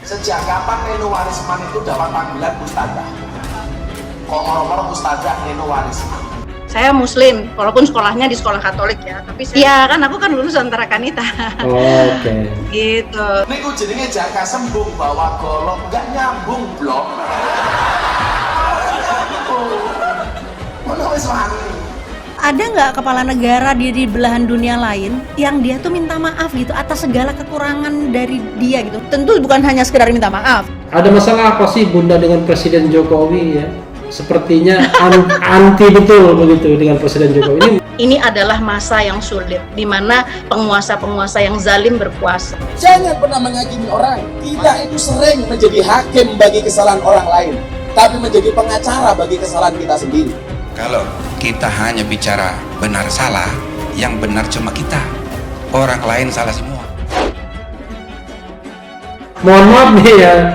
Sejak kapan Neno Warisman itu dapat panggilan Ustadzah? Kok orang-orang Ustadzah Neno Warisman? Saya Muslim, walaupun sekolahnya di sekolah Katolik ya, tapi ya kan aku kan lulusan Tarakanita. Oh, oke. Gitu. Niku jenenge jaka sembung bawa golok, nggak nyambung blok. Mana wis wani? Ada nggak kepala negara di belahan dunia lain yang dia tuh minta maaf gitu atas segala kekurangan dari dia gitu? Tentu bukan hanya sekedar minta maaf. Ada masalah apa sih Bunda dengan Presiden Jokowi ya? Sepertinya anti betul begitu dengan Presiden Jokowi. Ini adalah masa yang sulit, di mana penguasa-penguasa yang zalim berkuasa. Jangan pernah menghakimi orang. Kita itu sering menjadi hakim bagi kesalahan orang lain, tapi menjadi pengacara bagi kesalahan kita sendiri. Kalau kita hanya bicara benar salah, yang benar cuma kita, orang lain salah semua. Mohon maaf nih ya,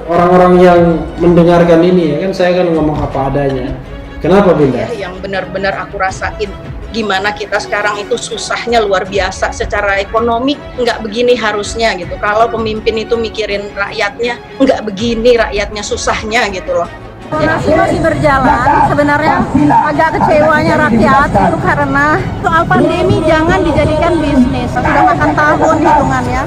orang-orang yang mendengarkan ini ya kan, saya kan ngomong apa adanya. Kenapa Bunda? Ya, yang benar-benar aku rasain gimana kita sekarang itu susahnya luar biasa secara ekonomi, nggak begini harusnya gitu. Kalau pemimpin itu mikirin rakyatnya, nggak begini rakyatnya susahnya gitu loh. Donasi masih berjalan, sebenarnya agak kecewanya rakyat itu karena soal pandemi jangan dijadikan bisnis. Sudah makan tahun hitungannya.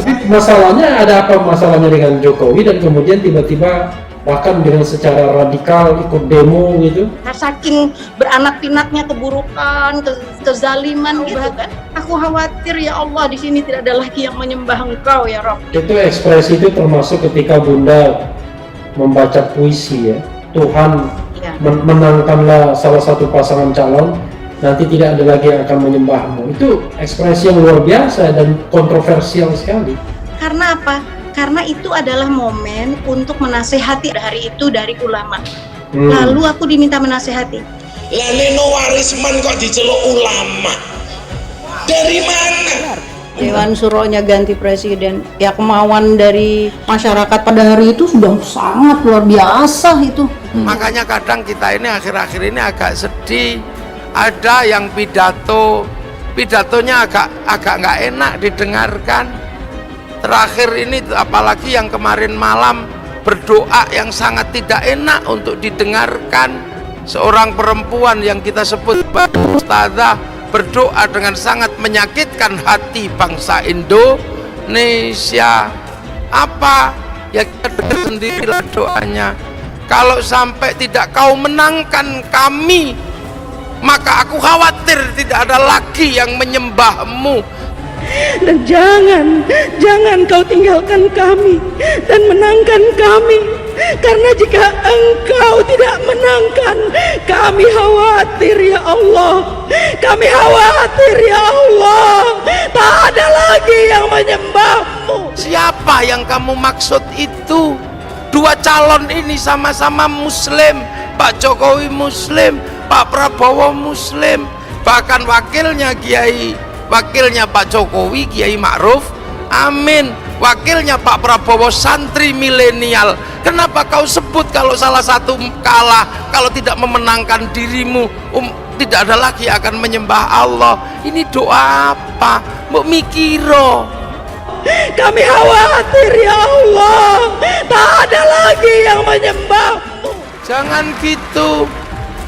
Tapi masalahnya ada apa masalahnya dengan Jokowi dan kemudian tiba-tiba bahkan dengan secara radikal ikut demo gitu? Saking beranak pinaknya keburukan, kezaliman gitu kan. Aku khawatir ya Allah di sini tidak ada lagi yang menyembah Engkau ya Rabb. Itu ekspresi itu termasuk ketika Bunda membaca puisi ya. Tuhan Ya. menangkanlah salah satu pasangan calon, nanti tidak ada lagi yang akan menyembahmu. Itu ekspresi yang luar biasa dan kontroversial sekali. Karena apa? Karena itu adalah momen untuk menasehati hari itu dari ulama. Lalu aku diminta menasehati. Lah Neno Warisman kok diceluk ulama? Dari mana? Dewan Suronya ganti presiden. Ya kemauan dari masyarakat pada hari itu sudah sangat luar biasa itu. Makanya kadang kita ini akhir-akhir ini agak sedih. Ada yang pidatonya agak nggak enak didengarkan. Terakhir ini apalagi yang kemarin malam berdoa yang sangat tidak enak untuk didengarkan. Seorang perempuan yang kita sebut Ustadzah berdoa dengan sangat menyakitkan hati bangsa Indonesia. Apa? Ya kita dengar sendirilah doanya. Kalau sampai tidak kau menangkan kami, maka aku khawatir tidak ada lagi yang menyembahmu. Dan jangan kau tinggalkan kami dan menangkan kami, karena jika engkau tidak menangkan kami, khawatir ya Allah, kami khawatir ya Allah, tak ada lagi yang menyembahmu. Siapa yang kamu maksud itu? Dua calon ini sama-sama Muslim. Pak Jokowi Muslim, Pak Prabowo Muslim, bahkan wakilnya Pak Jokowi Kiai Ma'ruf Amin, wakilnya Pak Prabowo santri milenial. Kenapa kau sebut kalau salah satu kalah, kalau tidak memenangkan dirimu, tidak ada lagi akan menyembah Allah? Ini doa apa? Mbok mikiro. Kami khawatir ya Allah, tak ada lagi yang menyembahmu. Jangan gitu.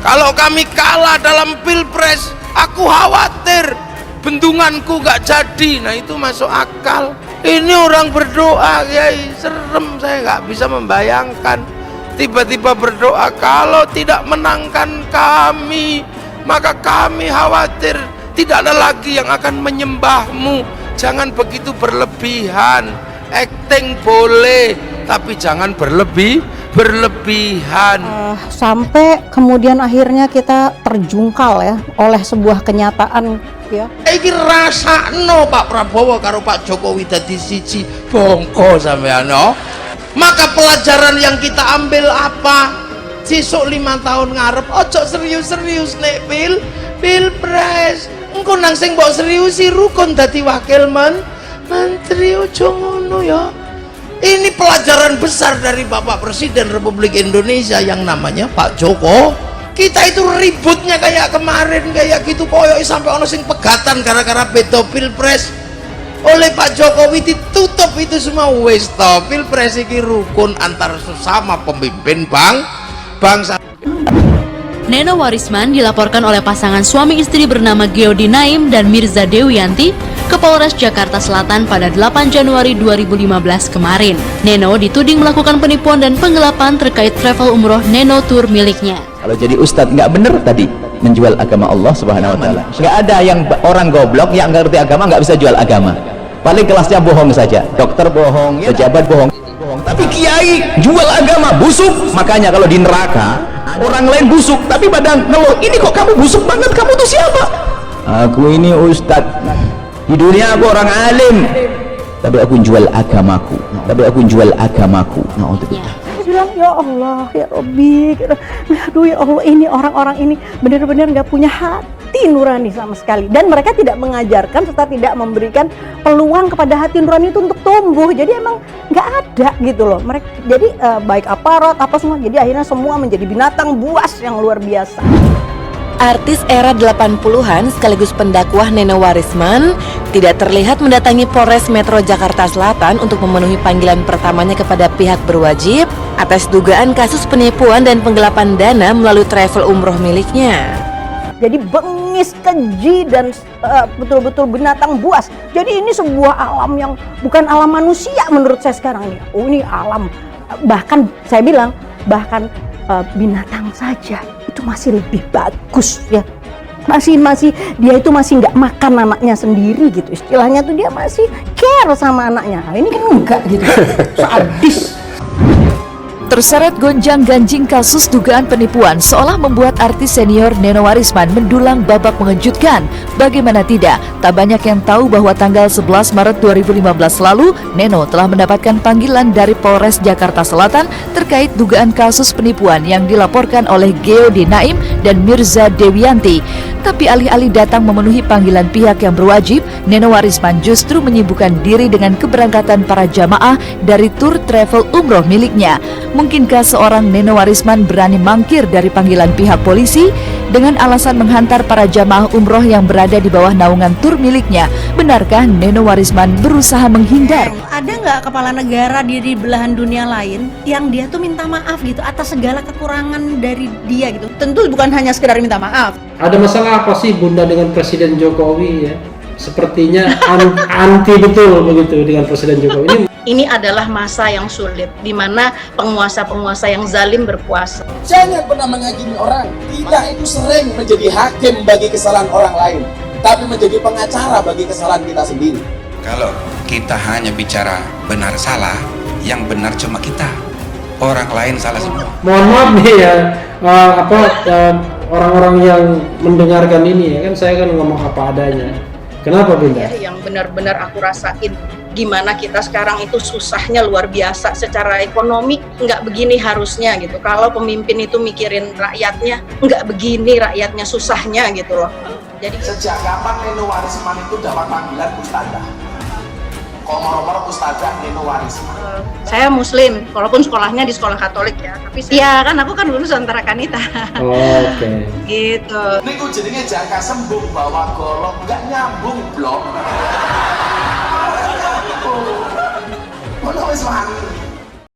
Kalau kami kalah dalam pilpres, aku khawatir bendunganku gak jadi. Nah itu masuk akal. Ini orang berdoa, Kiai, serem, saya gak bisa membayangkan. Tiba-tiba berdoa, kalau tidak menangkan kami, maka kami khawatir tidak ada lagi yang akan menyembahmu. Jangan begitu berlebihan. Acting boleh, tapi jangan berlebihan. Sampai kemudian akhirnya kita terjungkal ya oleh sebuah kenyataan ya. Iki rasakno Pak Prabowo karo Pak Jokowi dadi siji, bongko sampean no. Maka pelajaran yang kita ambil apa? Sesuk 5 tahun ngarep ojo serius-serius nek pilpres. Engko nang sing mbok seriusi rukun dadi wakil menteri, ojo ngono ya. Ini pelajaran besar dari Bapak Presiden Republik Indonesia yang namanya Pak Kita itu ributnya kayak kemarin kayak gitu, koyok sampai ono sing pegatan gara-gara beda pilpres. Oleh Pak Jokowi ditutup itu semua. Wis to, pilpres iki rukun antar sesama pemimpin bangsa. Neno Warisman dilaporkan oleh pasangan suami istri bernama Geodi Naim dan Mirza Dewianti ke Polres Jakarta Selatan pada 8 Januari 2015 kemarin. Neno dituding melakukan penipuan dan penggelapan terkait travel umroh Neno Tour miliknya. Kalau jadi ustadz nggak bener tadi menjual agama Allah Subhanahu Wa Taala. Nggak ada yang orang goblok yang nggak ngerti agama nggak bisa jual agama. Paling kelasnya bohong saja, dokter bohong, pejabat bohong. Tapi kiai jual agama busuk. Makanya kalau di neraka orang lain busuk, tapi pada ngeluh, ini kok kamu busuk banget, kamu tuh siapa? Aku ini ustadz. Di dunia aku orang alim, tapi aku jual agamaku. Saya bilang, ya Allah, ya Robbi, aduh ya Allah, ini orang-orang ini benar-benar nggak punya hati nurani sama sekali, dan mereka tidak mengajarkan serta tidak memberikan peluang kepada hati nurani itu untuk tumbuh. Jadi emang nggak ada gitu loh. Mereka jadi baik aparat apa semua, jadi akhirnya semua menjadi binatang buas yang luar biasa. Artis era 80-an sekaligus pendakwah Neno Warisman tidak terlihat mendatangi Polres Metro Jakarta Selatan untuk memenuhi panggilan pertamanya kepada pihak berwajib atas dugaan kasus penipuan dan penggelapan dana melalui travel umroh miliknya. Jadi bengis, keji, dan betul-betul binatang buas. Jadi ini sebuah alam yang bukan alam manusia menurut saya sekarang ini. Oh, ini alam, bahkan saya bilang bahkan binatang saja itu masih lebih bagus ya. Masih dia itu masih nggak makan anaknya sendiri gitu, istilahnya tuh dia masih care sama anaknya. Nah, ini kan enggak gitu, sadis. Terseret gonjang-ganjing kasus dugaan penipuan seolah membuat artis senior Neno Warisman mendulang babak mengejutkan. Bagaimana tidak, tak banyak yang tahu bahwa tanggal 11 Maret 2015 lalu, Neno telah mendapatkan panggilan dari Polres Jakarta Selatan terkait dugaan kasus penipuan yang dilaporkan oleh Geodi Naim dan Mirza Dewianti. Tapi alih-alih datang memenuhi panggilan pihak yang berwajib, Neno Warisman justru menyibukkan diri dengan keberangkatan para jamaah dari tur travel umroh miliknya. Mungkinkah seorang Neno Warisman berani mangkir dari panggilan pihak polisi dengan alasan menghantar para jamaah umroh yang berada di bawah naungan tur miliknya? Benarkah Neno Warisman berusaha menghindar? Ada nggak kepala negara di belahan dunia lain yang dia tuh minta maaf gitu atas segala kekurangan dari dia gitu? Tentu bukan hanya sekedar minta maaf. Ada masalah apa sih Bunda dengan Presiden Jokowi ya? Sepertinya anti betul begitu dengan Presiden Jokowi. Ini adalah masa yang sulit, di mana penguasa-penguasa yang zalim berkuasa. Jangan pernah menghakimi orang. Kita itu sering menjadi hakim bagi kesalahan orang lain, tapi menjadi pengacara bagi kesalahan kita sendiri. Kalau kita hanya bicara benar salah, yang benar cuma kita, orang lain salah semua. Mohon maaf nih ya, orang-orang yang mendengarkan ini ya kan, saya kan ngomong apa adanya. Kenapa Bunda? Yang benar-benar aku rasain gimana kita sekarang itu susahnya luar biasa secara ekonomi. Nggak begini harusnya gitu. Kalau pemimpin itu mikirin rakyatnya, nggak begini rakyatnya susahnya gitu loh. Jadi sejak kapan Neno Warisman itu dapat panggilan ustadzah? Kok moro-moro ustadzah Neno Warisman? Saya Muslim, walaupun sekolahnya di sekolah Katolik ya. Tapi ya kan aku kan lulusan Tarakanita. Oke. Gitu. Ini ku jadinya jangka sembung bawa golok, nggak nyambung blok. Mana wis